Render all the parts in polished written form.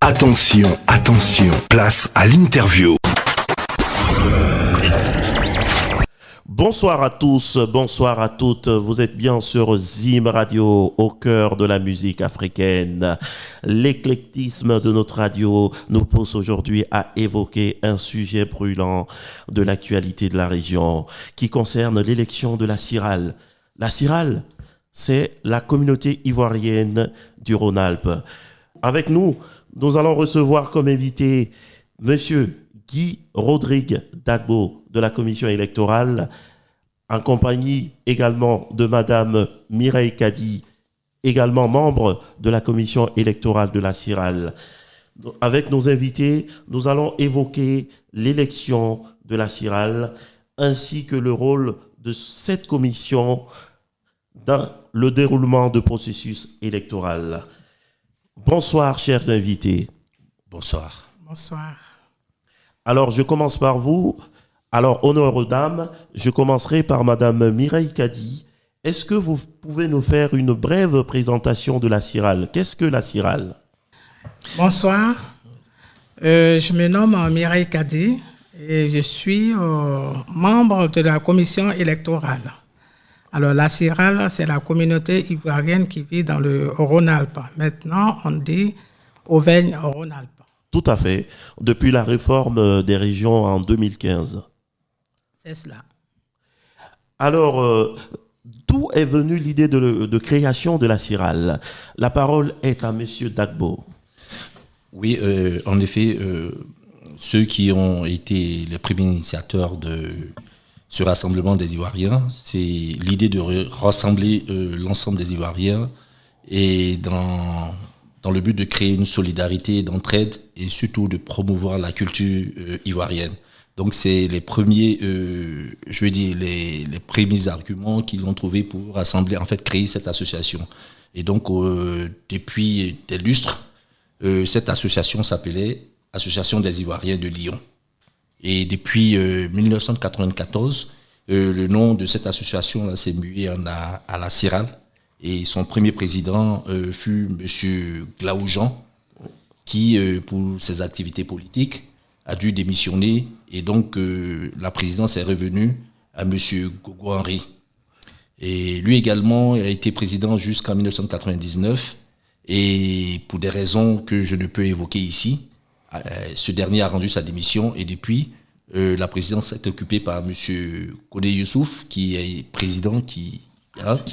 Attention, attention, place à l'interview. Bonsoir à tous, bonsoir à toutes. Vous êtes bien sur Zim Radio, au cœur de la musique africaine. L'éclectisme de notre radio nous pousse aujourd'hui à évoquer un sujet brûlant de l'actualité de la région qui concerne l'élection de la CIRAL. La CIRAL, c'est la communauté ivoirienne du Rhône-Alpes. Avec nous, nous allons recevoir comme invité Monsieur Guy Rodrigue Dagbo de la commission électorale, en compagnie également de Madame Mireille Kadi, également membre de la commission électorale de la CIRAL. Avec nos invités, nous allons évoquer l'élection de la CIRAL ainsi que le rôle de cette commission dans le déroulement du processus électoral. Bonsoir, chers invités. Bonsoir. Bonsoir. Alors, je commence par vous. Alors, honneur aux dames, je commencerai par Madame Mireille Kadi. Est-ce que vous pouvez nous faire une brève présentation de la CIRAL? Qu'est-ce que la CIRAL? Bonsoir. Je me nomme Mireille Kadi et je suis membre de la commission électorale. Alors, la CIRAL, c'est la communauté ivoirienne qui vit dans le Rhône-Alpes. Maintenant, on dit Auvergne-Rhône-Alpes. Tout à fait. Depuis la réforme des régions en 2015. C'est cela. Alors, d'où est venue l'idée de création de la CIRAL? La parole est à Monsieur Dagbo. Oui, en effet, ceux qui ont été les premiers initiateurs de ce rassemblement des Ivoiriens, c'est l'idée de rassembler l'ensemble des Ivoiriens et dans le but de créer une solidarité, d'entraide et surtout de promouvoir la culture ivoirienne. Donc c'est les premiers, les premiers arguments qu'ils ont trouvés pour rassembler, en fait, créer cette association. Et donc depuis des lustres, cette association s'appelait Association des Ivoiriens de Lyon. Et depuis 1994, le nom de cette association s'est mué à la CIRAL. Et son premier président fut M. Glaoujan, qui, pour ses activités politiques, a dû démissionner. Et donc, la présidence est revenue à M. Gogo Henri. Et lui également a été président jusqu'en 1999. Et pour des raisons que je ne peux évoquer ici, ce dernier a rendu sa démission. Et depuis, la présidence est occupée par M. Kodé Youssouf, qui est président, qui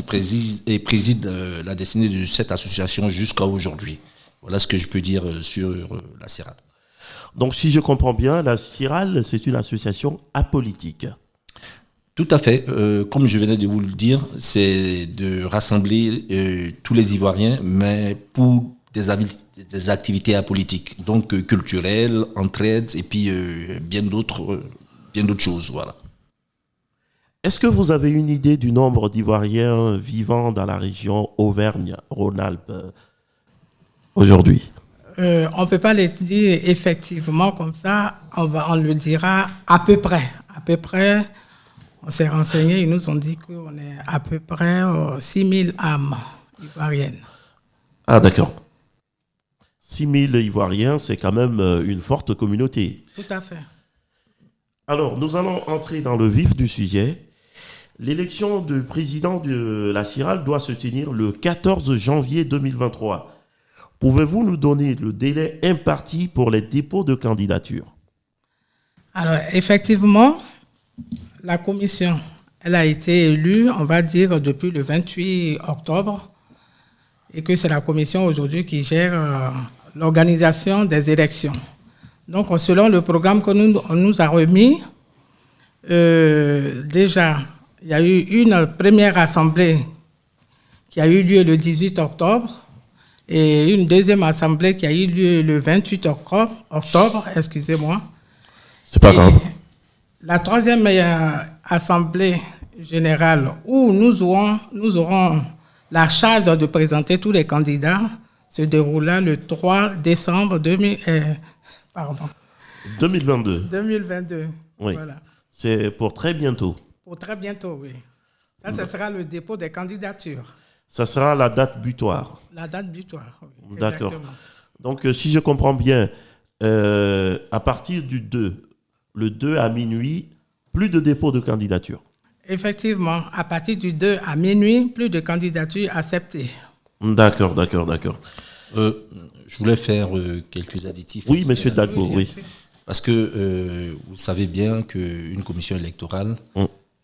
préside la destinée de cette association jusqu'à aujourd'hui. Voilà ce que je peux dire sur la CIRAL. Donc, si je comprends bien, la CIRAL, c'est une association apolitique. Tout à fait. Comme je venais de vous le dire, c'est de rassembler tous les Ivoiriens, mais pour des activités apolitiques, donc culturelles, entraide et puis bien d'autres choses. Voilà. Est-ce que vous avez une idée du nombre d'Ivoiriens vivant dans la région Auvergne-Rhône-Alpes aujourd'hui? On ne peut pas le dire effectivement comme ça, on le dira à peu près. À peu près, on s'est renseigné, ils nous ont dit qu'on est à peu près 6 000 âmes ivoiriennes. Ah d'accord. 6 000 Ivoiriens, c'est quand même une forte communauté. Tout à fait. Alors, nous allons entrer dans le vif du sujet. L'élection du président de la CIRAL doit se tenir le 14 janvier 2023. Pouvez-vous nous donner le délai imparti pour les dépôts de candidature? Alors, effectivement, la commission, elle a été élue, on va dire, depuis le 28 octobre, et que c'est la commission aujourd'hui qui gère l'organisation des élections. Donc, selon le programme qu'on nous a remis, déjà, il y a eu une première assemblée qui a eu lieu le 18 octobre et une deuxième assemblée qui a eu lieu le 28 octobre, excusez-moi. C'est pas grave. La troisième assemblée générale où nous aurons la charge de présenter tous les candidats se déroula le 3 décembre 2022. 2022. Oui. Voilà. C'est pour très bientôt. Pour très bientôt, oui. Ça, ce sera le dépôt des candidatures. Ça sera la date butoir. La date butoir, oui. D'accord. Exactement. Donc, si je comprends bien, à partir du 2, le 2 à minuit, plus de dépôt de candidature. Effectivement, à partir du 2 à minuit, plus de candidatures acceptées. D'accord. Je voulais faire quelques additifs. Oui, monsieur Dagbo, oui. Parce que vous savez bien qu'une commission électorale,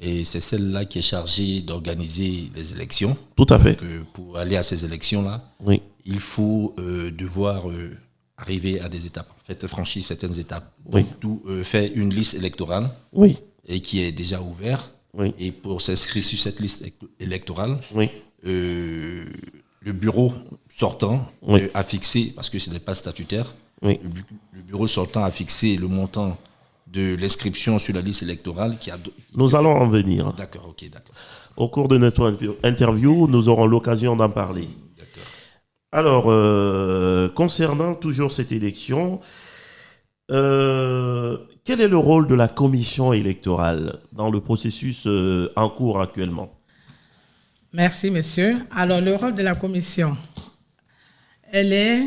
et c'est celle-là qui est chargée d'organiser les élections. Tout à fait. Donc, pour aller à ces élections-là, Oui. il faut devoir arriver à des étapes, en fait, franchir certaines étapes. Oui. Donc, tout fait une liste électorale Oui. et qui est déjà ouverte. Oui. Et pour s'inscrire sur cette liste électorale, Oui. le bureau sortant Oui. a fixé, parce que ce n'est pas statutaire, Oui. le bureau sortant a fixé le montant de l'inscription sur la liste électorale Nous allons en venir. D'accord, ok, d'accord. Au cours de notre interview, nous aurons l'occasion d'en parler. D'accord. Alors, concernant toujours cette élection, quel est le rôle de la commission électorale dans le processus en cours actuellement? Merci, monsieur. Alors, le rôle de la commission, il est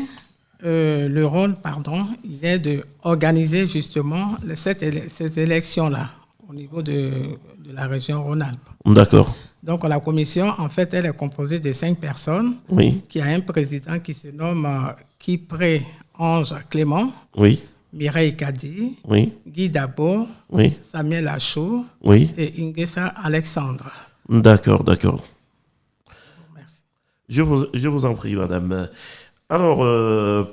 d'organiser justement ces élections-là au niveau de la région Rhône-Alpes. D'accord. Donc, la commission, en fait, elle est composée de 5 personnes. Oui. Qui a un président qui se nomme Kipré Ange Clément. Oui. Mireille Kadi. Oui. Guy Dabo. Oui. Samuel Achou. Oui. Et Ingessa Alexandre. D'accord. Merci. Je vous en prie, madame. Alors,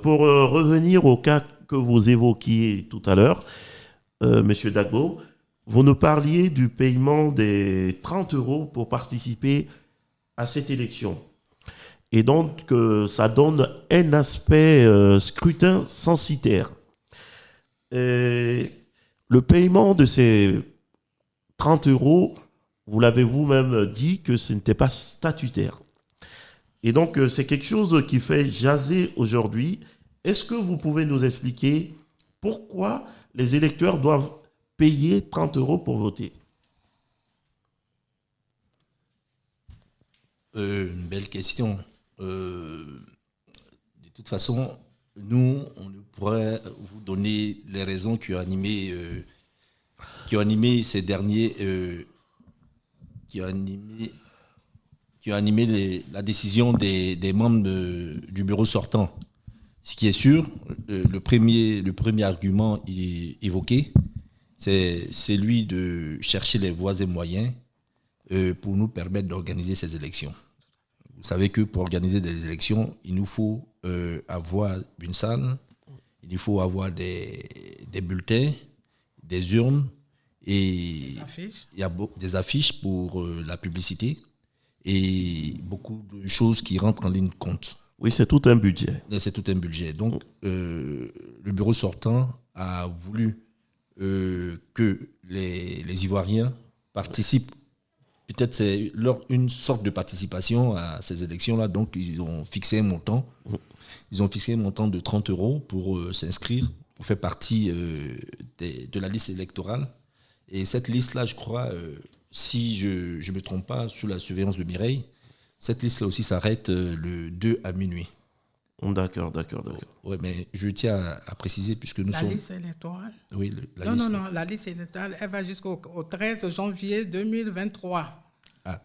pour revenir au cas que vous évoquiez tout à l'heure, monsieur Dagbo, vous nous parliez du paiement des 30 € pour participer à cette élection. Et donc, ça donne un aspect scrutin censitaire. Et le paiement de ces 30 €, vous l'avez vous-même dit que ce n'était pas statutaire. Et donc, c'est quelque chose qui fait jaser aujourd'hui. Est-ce que vous pouvez nous expliquer pourquoi les électeurs doivent payer 30 € pour voter? Une belle question. De toute façon, nous, on ne pourrait vous donner les raisons qui ont animé ces derniers, qui ont animé la décision des membres du bureau sortant. Ce qui est sûr, le premier argument évoqué, c'est celui de chercher les voies et moyens pour nous permettre d'organiser ces élections. Vous savez que pour organiser des élections, il nous faut avoir une salle, il nous faut avoir des bulletins, des urnes, et il y a des affiches pour la publicité et beaucoup de choses qui rentrent en ligne de compte. Oui, c'est tout un budget. C'est tout un budget. Donc, le bureau sortant a voulu que les Ivoiriens participent. Peut-être c'est une sorte de participation à ces élections-là. Donc, ils ont fixé un montant. Ils ont fixé un montant de 30 € pour s'inscrire, pour faire partie de la liste électorale. Et cette liste-là, je crois, si je ne me trompe pas, sous la surveillance de Mireille, cette liste-là aussi s'arrête le 2 à minuit. D'accord. Oui, mais je tiens à préciser, puisque nous sommes... La liste électorale? Oui, Non, la liste électorale, elle va jusqu'au 13 janvier 2023,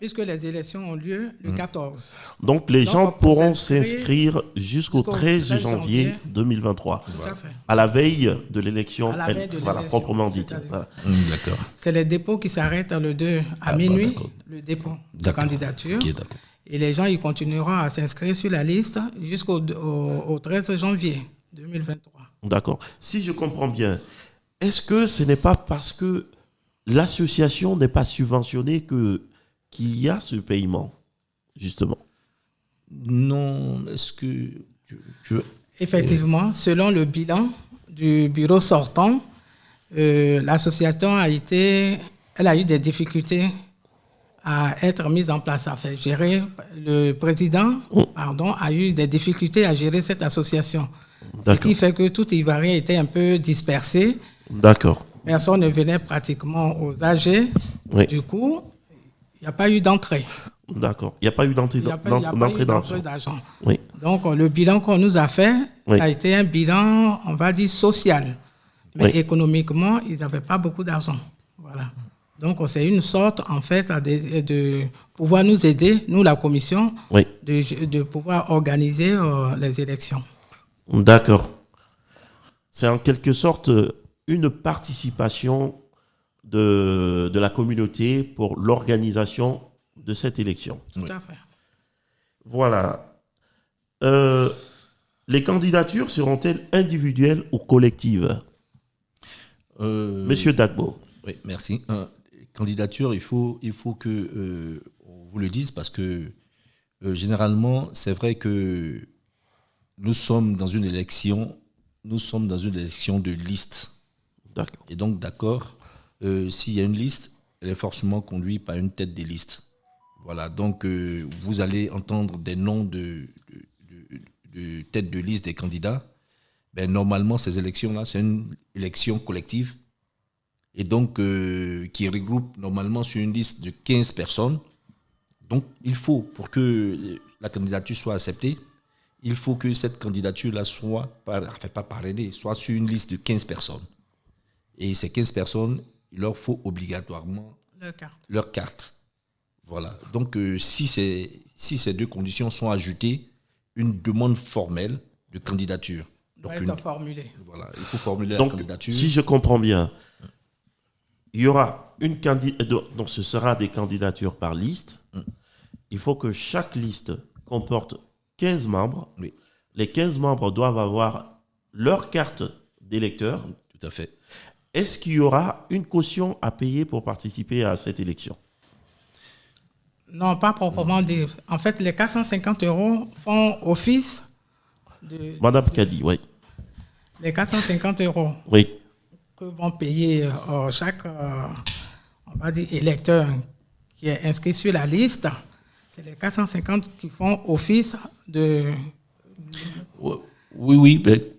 puisque les élections ont lieu le 14. Donc, les gens pourront s'inscrire jusqu'au 13 janvier 2023. Tout à fait. À la veille de l'élection, proprement dite. Voilà. D'accord. C'est les dépôts qui s'arrêtent le 2 à minuit, le dépôt de candidature. Ok, d'accord. Et les gens, ils continueront à s'inscrire sur la liste jusqu'au 13 janvier 2023. D'accord. Si je comprends bien, est-ce que ce n'est pas parce que l'association n'est pas subventionnée qu'il y a ce paiement, justement? Non, est-ce que... Effectivement, selon le bilan du bureau sortant, l'association a eu des difficultés à être mise en place, à faire gérer. Le président, a eu des difficultés à gérer cette association. Ce qui fait que tout Ivoirien était un peu dispersé. D'accord. Personne ne venait pratiquement aux AG. Oui. Du coup, il n'y a pas eu d'entrée. D'accord. Il n'y a pas eu d'entrée Il n'y a pas eu d'entrée d'argent. d'argent. Oui. Donc, le bilan qu'on nous a fait, Oui. ça a été un bilan, on va dire, social. Mais Oui. économiquement, ils n'avaient pas beaucoup d'argent. Voilà. Donc, c'est une sorte, en fait, de pouvoir nous aider, nous, la commission, Oui. de pouvoir organiser les élections. D'accord. C'est en quelque sorte une participation de la communauté pour l'organisation de cette élection. Tout à fait. Voilà. Les candidatures seront-elles individuelles ou collectives? Monsieur Dagbo. Oui, merci. Candidature, il faut que on vous le dise parce que généralement, c'est vrai que nous sommes dans une élection de liste. D'accord. Et donc, d'accord, s'il y a une liste, elle est forcément conduite par une tête des listes. Voilà, donc vous allez entendre des noms de têtes de liste des candidats. Ben, normalement, ces élections-là, c'est une élection collective et donc qui regroupe normalement sur une liste de 15 personnes. Donc, il faut, pour que la candidature soit acceptée, il faut que cette candidature-là soit, pas parrainée, soit sur une liste de 15 personnes. Et ces 15 personnes, il leur faut obligatoirement leur carte. Voilà. Donc, si ces deux conditions sont ajoutées, une demande formelle de candidature. Donc, Doit être formulée. Voilà, il faut formuler Donc, la candidature. si je comprends bien, il y aura une candidature, donc ce sera des candidatures par liste. Il faut que chaque liste comporte 15 membres. Oui. Les 15 membres doivent avoir leur carte d'électeur. Tout à fait. Est-ce qu'il y aura une caution à payer pour participer à cette élection? Non, pas proprement dit. En fait, les 450 € font office de... Madame Kadi, oui. Les 450 € Oui. que vont payer chaque, on va dire, électeur qui est inscrit sur la liste, c'est les 450 qui font office de... Oui, mais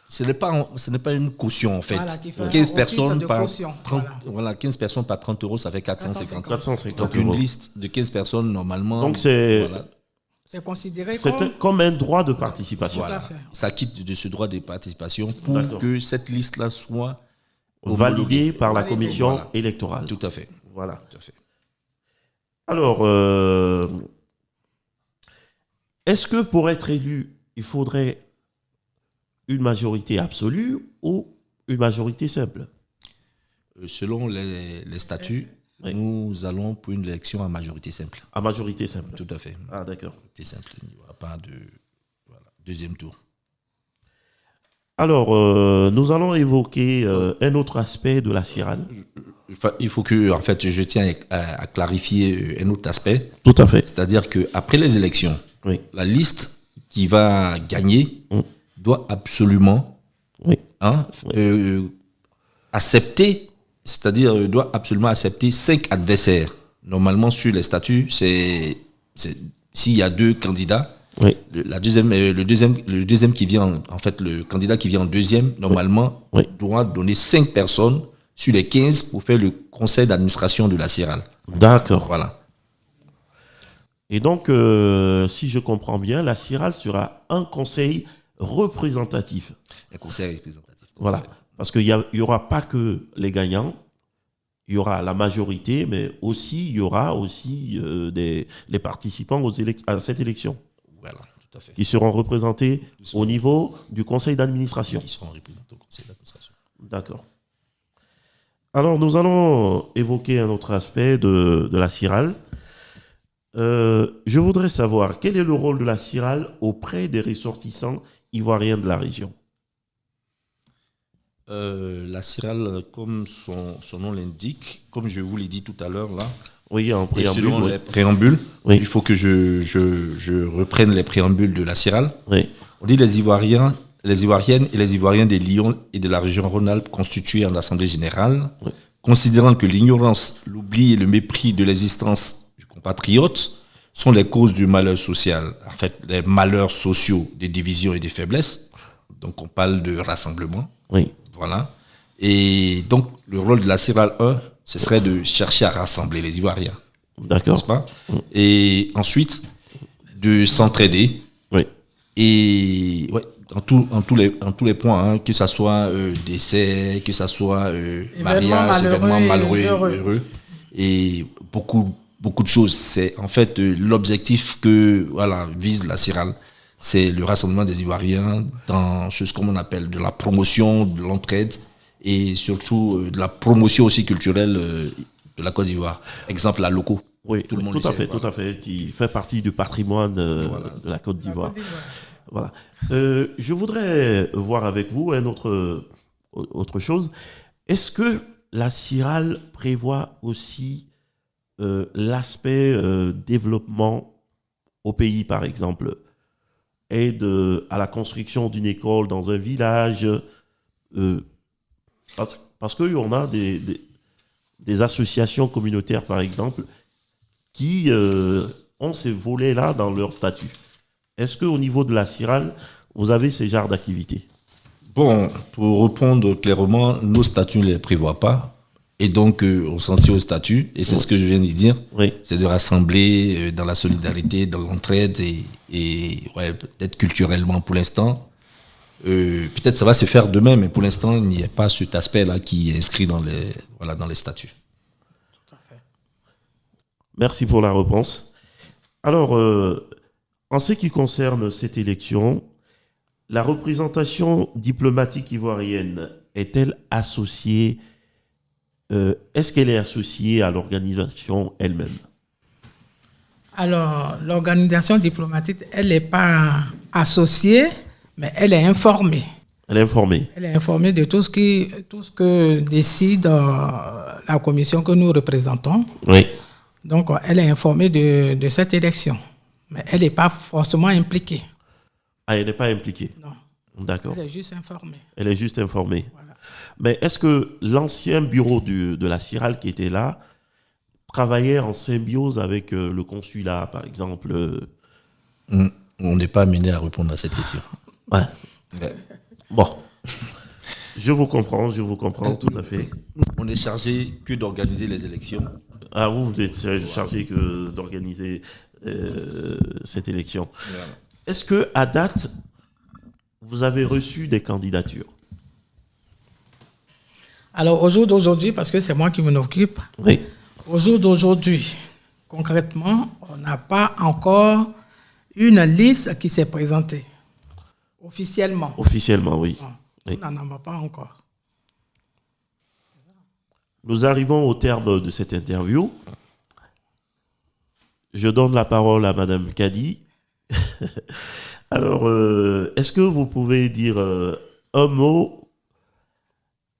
ce n'est pas une caution en fait. Voilà, qui fait 15 un personnes office de par caution, 30, voilà. voilà, 15 personnes par 30 €, ça fait 450. 450 Donc euros. une liste de 15 personnes normalement. Donc c'est voilà, C'est considéré comme un droit de participation. Tout à fait. ça quitte de ce droit de participation pour D'accord. que cette liste-là soit Validé par la Validé. commission Voilà. électorale. Tout à fait. Voilà. Tout à fait. Alors, est-ce que pour être élu, il faudrait une majorité absolue ou une majorité simple? Selon les statuts, Oui. nous allons pour une élection à majorité simple. À majorité simple. Tout à fait. Ah, d'accord. Majorité simple. Il n'y aura pas de deuxième tour. Alors, nous allons évoquer un autre aspect de la CIRAL. Il faut que, en fait, je tiens à clarifier un autre aspect. Tout à fait. C'est-à-dire qu'après les élections, Oui. la liste qui va gagner doit absolument Oui. accepter, c'est-à-dire doit absolument accepter 5 adversaires. Normalement, sur les statuts, c'est s'il y a 2 candidats, Oui. le deuxième qui vient, en fait, le candidat qui vient en deuxième, normalement, Oui. doit donner 5 personnes sur les 15 pour faire le conseil d'administration de la CIRAL. D'accord. Voilà. Et donc, si je comprends bien, la CIRAL sera un conseil représentatif. Un conseil représentatif. Voilà. Parce qu'il n'y aura pas que les gagnants, il y aura la majorité, mais aussi il y aura aussi les participants à cette élection Voilà, tout à fait. qui seront représentés au niveau du conseil d'administration. Qui seront représentés au conseil d'administration. D'accord. Alors, nous allons évoquer un autre aspect de la CIRAL. Je voudrais savoir quel est le rôle de la CIRAL auprès des ressortissants ivoiriens de la région. La CIRAL, comme son nom l'indique, comme je vous l'ai dit tout à l'heure, là, Oui, en et préambule. selon Oui. les préambules, Oui. il faut que je reprenne les préambules de la CIRAL. Oui. On dit les Ivoiriens, les Ivoiriennes et les Ivoiriens des Lyon et de la région Rhône-Alpes constitués en assemblée générale, Oui. considérant que l'ignorance, l'oubli et le mépris de l'existence du compatriote sont les causes du malheur social, en fait, les malheurs sociaux, des divisions et des faiblesses. Donc, on parle de rassemblement. Oui. Voilà. Et donc, le rôle de la CIRAL 1, ce serait de chercher à rassembler les Ivoiriens. D'accord. N'est-ce pas? Et ensuite, de s'entraider. Oui. Et ouais, en tous les points, hein, que ça soit décès, que ça soit mariage, événements malheureux, heureux, et beaucoup de choses. C'est en fait l'objectif que vise la CIRAL. C'est le rassemblement des Ivoiriens dans ce qu'on appelle de la promotion, de l'entraide et surtout de la promotion aussi culturelle de la Côte d'Ivoire. Exemple, la loco. Oui, tout à fait, qui fait partie du patrimoine de la Côte d'Ivoire. Voilà. Je voudrais voir avec vous autre chose. Est-ce que la CIRAL prévoit aussi l'aspect développement au pays, par exemple, aide à la construction d'une école dans un village, parce qu'on a des associations communautaires, par exemple, qui ont ces volets-là dans leur statut. Est-ce qu'au niveau de la CIRAL, vous avez ces genres d'activités? Bon, pour répondre clairement, nos statuts ne les prévoient pas. Et donc, on s'en tient au statut. Et c'est ce que je viens de dire. Oui. C'est de rassembler dans la solidarité, dans l'entraide et peut-être culturellement pour l'instant. Peut-être ça va se faire demain, mais pour l'instant, il n'y a pas cet aspect-là qui est inscrit dans les statuts. Tout à fait. Merci pour la réponse. Alors, en ce qui concerne cette élection, la représentation diplomatique ivoirienne est-elle associée, est-ce qu'elle est associée à l'organisation elle-même? Alors, l'organisation diplomatique, elle n'est pas associée, mais elle est informée. Elle est informée. Elle est informée de tout ce que décide la commission que nous représentons. Oui. Donc, elle est informée de cette élection. Mais elle n'est pas forcément impliquée. Ah, elle n'est pas impliquée? Non. D'accord. Elle est juste informée. Elle est juste informée. Voilà. Mais est-ce que l'ancien bureau de la CIRAL qui était là travaillait en symbiose avec le consulat, par exemple? On n'est pas amené à répondre à cette question. Ouais. Bon. Je vous comprends tout à fait. On est chargé que d'organiser les élections. Ah, vous êtes chargé que d'organiser cette élection. Voilà. Est-ce que à date, vous avez reçu des candidatures? Alors, au jour d'aujourd'hui, parce que c'est moi qui m'en occupe, Oui. au jour d'aujourd'hui, concrètement, on n'a pas encore une liste qui s'est présentée officiellement. Officiellement, oui. Non, Oui. on n'en a pas encore. Nous arrivons au terme de cette interview. Je donne la parole à Madame Kadi. Alors, est-ce que vous pouvez dire un mot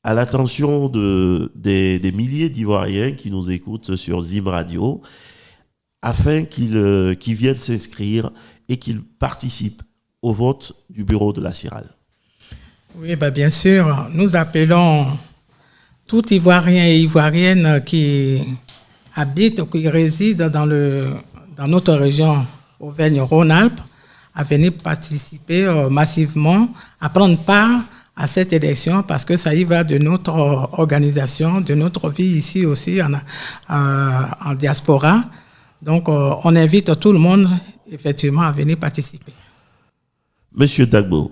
à l'attention des milliers d'Ivoiriens qui nous écoutent sur Zim Radio, afin qu'ils viennent s'inscrire et qu'ils participent au vote du bureau de la CIRAL? Oui, bien sûr, nous appelons tout Ivoirien et Ivoirienne qui habitent ou qui résident dans notre région Auvergne-Rhône-Alpes à venir participer massivement, à prendre part à cette élection parce que ça y va de notre organisation, de notre vie ici aussi en diaspora. Donc, on invite tout le monde effectivement à venir participer. Monsieur Dagbo.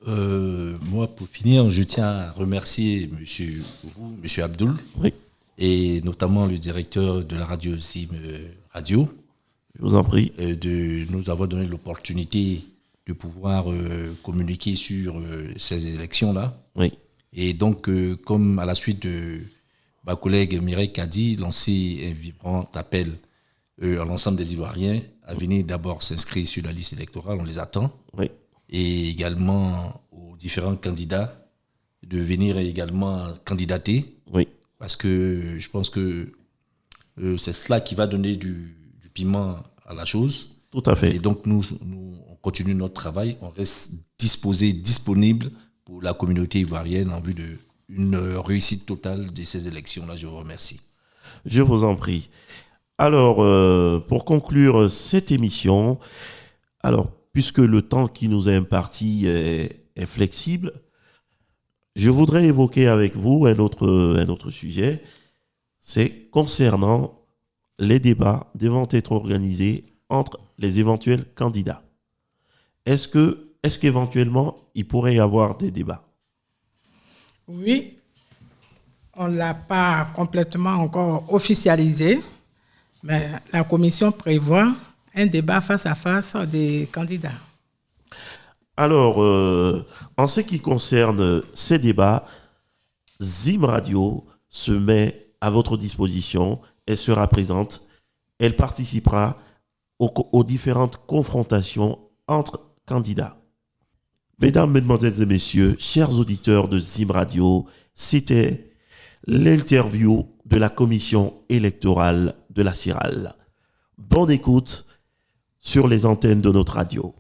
Moi, pour finir, je tiens à remercier monsieur Abdoul, Oui. et notamment le directeur de la radio Zim Radio. Je vous en prie. De nous avoir donné l'opportunité de pouvoir communiquer sur ces élections-là. Oui. Et donc, comme à la suite de ma collègue Mireille Kadi, lancer un vibrant appel à l'ensemble des Ivoiriens à venir d'abord s'inscrire sur la liste électorale, on les attend. Oui. Et également aux différents candidats de venir également candidater. Oui. Parce que je pense que c'est cela qui va donner du piment à la chose. Tout à fait. Et donc, nous, on continue notre travail, on reste disponible pour la communauté ivoirienne en vue d'une réussite totale de ces élections-là. Je vous remercie. Je vous en prie. Alors, pour conclure cette émission, alors, puisque le temps qui nous est imparti est flexible, je voudrais évoquer avec vous un autre sujet, c'est concernant les débats devront être organisés entre les éventuels candidats. Est-ce qu'éventuellement, il pourrait y avoir des débats? Oui, on ne l'a pas complètement encore officialisé, mais la commission prévoit un débat face à face des candidats. Alors, en ce qui concerne ces débats, Zim Radio se met à votre disposition. Elle sera présente. Elle participera aux différentes confrontations entre candidats. Mesdames, Mesdemoiselles et Messieurs, chers auditeurs de Zim Radio, c'était l'interview de la commission électorale de la CIRAL. Bonne écoute sur les antennes de notre radio.